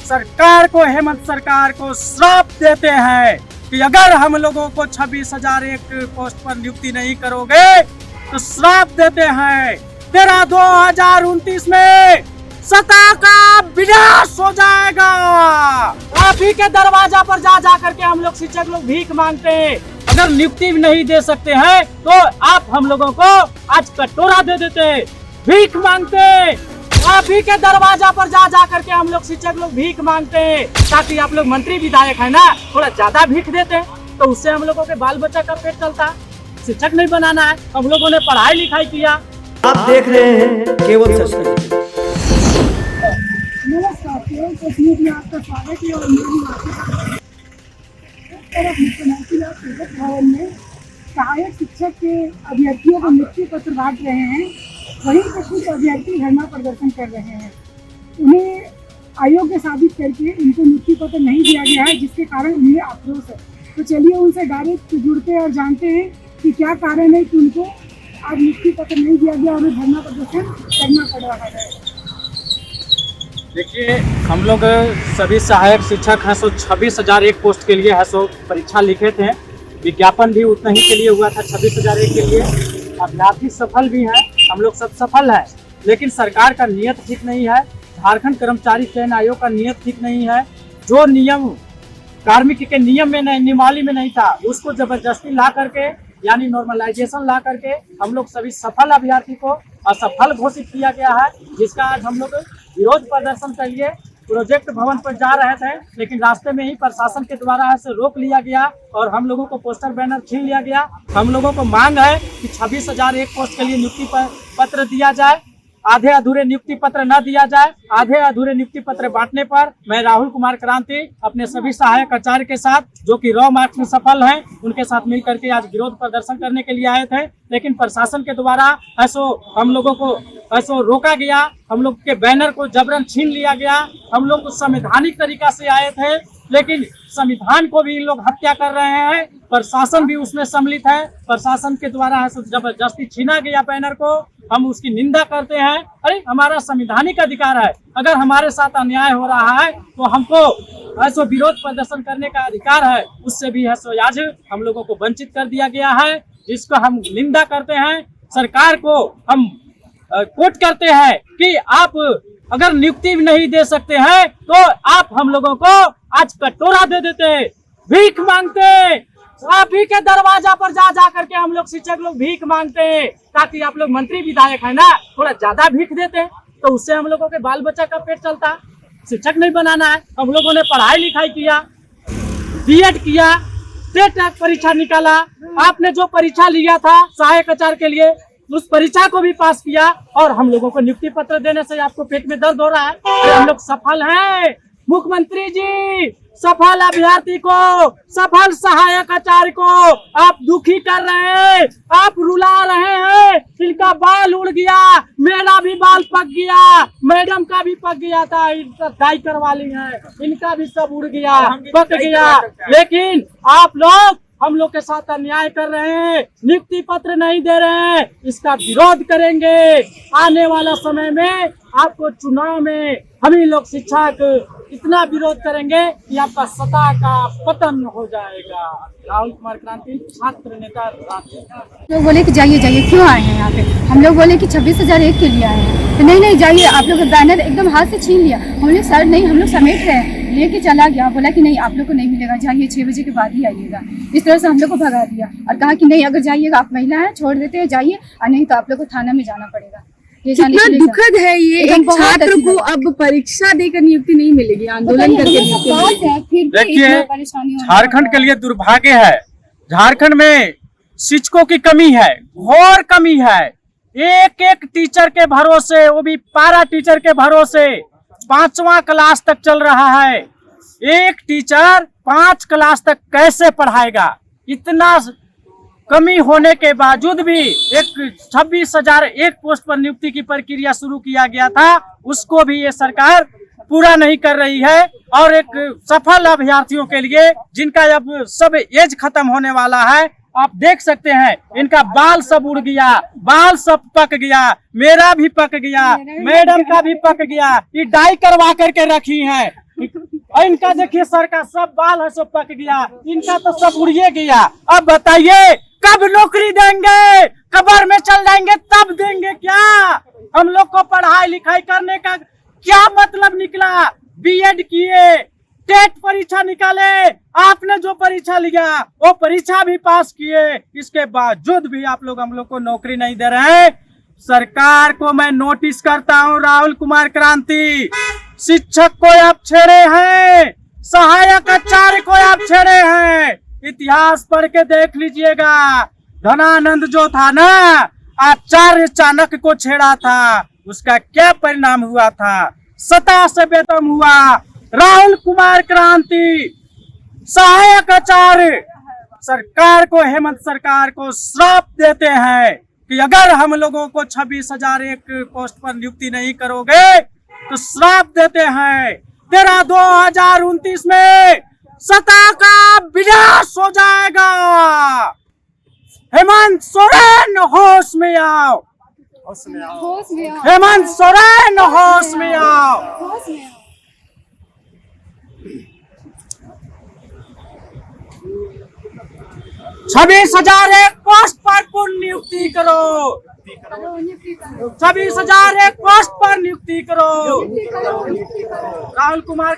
सरकार को, हेमंत सरकार को श्राप देते हैं कि अगर हम लोगों को 26,001 पोस्ट पर नियुक्ति नहीं करोगे तो श्राप देते हैं तेरा 2029 में सत्ता का विनाश हो जाएगा। आप ही के दरवाजा पर जा करके हम लोग शिक्षक लोग भीख मांगते हैं। अगर नियुक्ति नहीं दे सकते हैं तो आप हम लोगों को आज कटोरा दे देते, भीख मांगते। आप ही के दरवाजा पर जा करके हम लोग शिक्षक लोग भीख मांगते हैं, ताकि आप लोग मंत्री विधायक है ना, थोड़ा ज्यादा भीख देते तो उससे हम लोगों के बाल बच्चा का पेट चलता। शिक्षक नहीं बनाना है, हम लोगों ने पढ़ाई लिखाई किया। आप देख रहे हैं केवल सच। आपका स्वागत है और भवन में सहायक शिक्षक के अभ्यर्थियों को नियुक्ति पत्र बांट रहे हैं, वहीं पर कुछ अभ्यर्थी धरना प्रदर्शन कर रहे हैं। उन्हें अयोग्य साबित करके उनको नियुक्ति पत्र नहीं दिया गया है, जिसके कारण उन्हें आक्रोश है। तो चलिए उनसे डायरेक्ट जुड़ते हैं और जानते हैं कि क्या कारण है कि उनको आज नियुक्ति पत्र नहीं दिया गया और उन्हें धरना प्रदर्शन करना पड़ रहा है। देखिए, हम लोग सभी सहायक शिक्षक हैं सो 26,001 पोस्ट के लिए है सो परीक्षा लिखे थे। विज्ञापन भी उतना ही के लिए हुआ था 26,001 के लिए। अभ्यर्थी सफल भी हैं, हम लोग सब सफल हैं, लेकिन सरकार का नियत ठीक नहीं है। झारखंड कर्मचारी चयन आयोग का नियत ठीक नहीं है। जो नियम कार्मिक के नियम में नहीं, नियमावली में नहीं था, उसको जबरदस्ती ला करके यानी नॉर्मलाइजेशन ला करके हम लोग सभी सफल अभ्यर्थी को असफल घोषित किया गया है, जिसका आज हम लोग विरोध प्रदर्शन के लिए प्रोजेक्ट भवन पर जा रहे थे, लेकिन रास्ते में ही प्रशासन के द्वारा ऐसे रोक लिया गया और हम लोगों को पोस्टर बैनर छीन लिया गया। हम लोगों को मांग है कि 26,001 पोस्ट के लिए नियुक्ति पत्र दिया जाए, आधे अधूरे नियुक्ति पत्र न दिया जाए। आधे अधूरे नियुक्ति पत्र बांटने पर मैं राहुल कुमार क्रांति अपने सभी सहायक आचार्य के साथ, जो कि रॉ मार्क्स में सफल हैं, उनके साथ मिल करके आज विरोध प्रदर्शन करने के लिए आए थे, लेकिन प्रशासन के द्वारा ऐसो हम लोगों को ऐसो रोका गया। हम लोग के बैनर को जबरन छीन लिया गया। हम लोग संवैधानिक तरीका से आए थे, लेकिन संविधान को भी इन लोग हत्या कर रहे हैं। प्रशासन भी उसमें सम्मिलित है। प्रशासन के द्वारा जबरदस्ती छीना गया बैनर को, हम उसकी निंदा करते हैं। अरे, हमारा संवैधानिक अधिकार है, अगर हमारे साथ अन्याय हो रहा है तो हमको ऐसो विरोध प्रदर्शन करने का अधिकार है। उससे भी है आज हम लोगों को वंचित कर दिया गया है, जिसको हम निंदा करते हैं। सरकार को हम कोट करते हैं कि आप अगर नियुक्ति नहीं दे सकते हैं तो आप हम लोगों को आज कटोरा दे देते, भीख मांगते। आप ही के दरवाजा पर जा करके हम लोग शिक्षक लोग भीख मांगते हैं, ताकि आप लोग मंत्री विधायक है ना, थोड़ा ज्यादा भीख देते तो उससे हम लोगों के बाल बच्चा का पेट चलता। शिक्षक नहीं बनाना है, हम लोगों ने पढ़ाई लिखाई किया, बीएड किया, टेट परीक्षा निकाला। आपने जो परीक्षा लिया था सहायक आचार्य के लिए, उस परीक्षा को भी पास किया और हम लोगों को नियुक्ति पत्र देने से आपको पेट में दर्द हो रहा है। हम लोग सफल हैं। मुख्यमंत्री जी, सफल अभ्यर्थी को, सफल सहायक आचार्य को आप दुखी कर रहे हैं, आप रुला रहे हैं। इनका बाल उड़ गया, मेरा भी बाल पक गया, मैडम का भी पक गया था, डाई करवा ली है, इनका भी सब उड़ गया, पक गया। लेकिन आप लोग हम लोग के साथ अन्याय कर रहे हैं, नियुक्ति पत्र नहीं दे रहे हैं। इसका विरोध करेंगे। आने वाला समय में आपको चुनाव में हम ही लोग शिक्षक इतना विरोध करेंगे कि आपका सत्ता का पतन हो जाएगा। राहुल कुमार क्रांति, छात्र नेता रांची। लोग बोले कि जाइए जाइए, क्यों आए हैं यहाँ पे? हम लोग बोले कि 26,001 के लिए आए हैं। तो नहीं जाइए, आप लोग बैनर एकदम हाथ से छीन लिया। हम लोग सर नहीं, हम लोग समेट रहे हैं, लेके चला गया। बोला कि नहीं, आप लोग को नहीं मिलेगा, जाइए 6 बजे के बाद ही आइएगा। इस तरह से हम लोग को भगा दिया और कहा कि नहीं, अगर जाइएगा आप महिला हैं, छोड़ देते हैं, जाइए, और नहीं तो आप लोग को थाना में जाना पड़ेगा। कितना दुखद है ये, एक छात्र को अब परीक्षा देकर नियुक्ति नहीं मिलेगी, आंदोलन करके। देखिए, झारखंड के लिए दुर्भाग्य है। झारखंड में शिक्षकों की कमी है, घोर कमी है। एक एक टीचर के भरोसे, वो भी पारा टीचर के भरोसे 5वां क्लास तक चल रहा है। एक टीचर 5 क्लास तक कैसे पढ़ाएगा? इतना कमी होने के बावजूद भी एक 26,001 पोस्ट पर नियुक्ति की प्रक्रिया शुरू किया गया था, उसको भी ये सरकार पूरा नहीं कर रही है। और एक सफल अभ्यर्थियों के लिए, जिनका अब सब एज खत्म होने वाला है, आप देख सकते हैं इनका बाल सब उड़ गया, बाल सब पक गया, मेरा भी पक गया, मैडम का भी पक गया। ये डाई करवा करके रखी है। और इनका देखिए सर का सब बाल है सब पक गया, इनका तो सब उड़िए गया। अब बताइए कब नौकरी देंगे? कब्र में चल जाएंगे तब देंगे क्या? हम लोग को पढ़ाई लिखाई करने का क्या मतलब निकला? बीएड किए, टेट परीक्षा निकाले, आपने जो परीक्षा लिया वो परीक्षा भी पास किए, इसके बावजूद भी आप लोग हम लोग को नौकरी नहीं दे रहे हैं। सरकार को मैं नोटिस करता हूं, राहुल कुमार क्रांति, शिक्षक को आप छेड़े हैं, सहायक आचार्य को आप छेड़े हैं। इतिहास पढ़ के देख लीजिएगा, धनानंद जो था ना, आचार्य चाणक्य को छेड़ा था, उसका क्या परिणाम हुआ था? सता से बेदम हुआ। राहुल कुमार क्रांति, सहायक आचार्य, सरकार को, हेमंत सरकार को श्राप देते हैं कि अगर हम लोगों को 26,001 पोस्ट पर नियुक्ति नहीं करोगे तो श्राप देते हैं तेरा 2029 में सत्ता का विनाश हो जाएगा। हेमंत सोरेन होश में आओ, होश में आओ, हेमंत सोरेन होश में आओ। होश में आओ। 26,001 पोस्ट पर पूर्ण नियुक्ति करो, 26,001 पोस्ट पर नियुक्ति करो। राहुल कुमार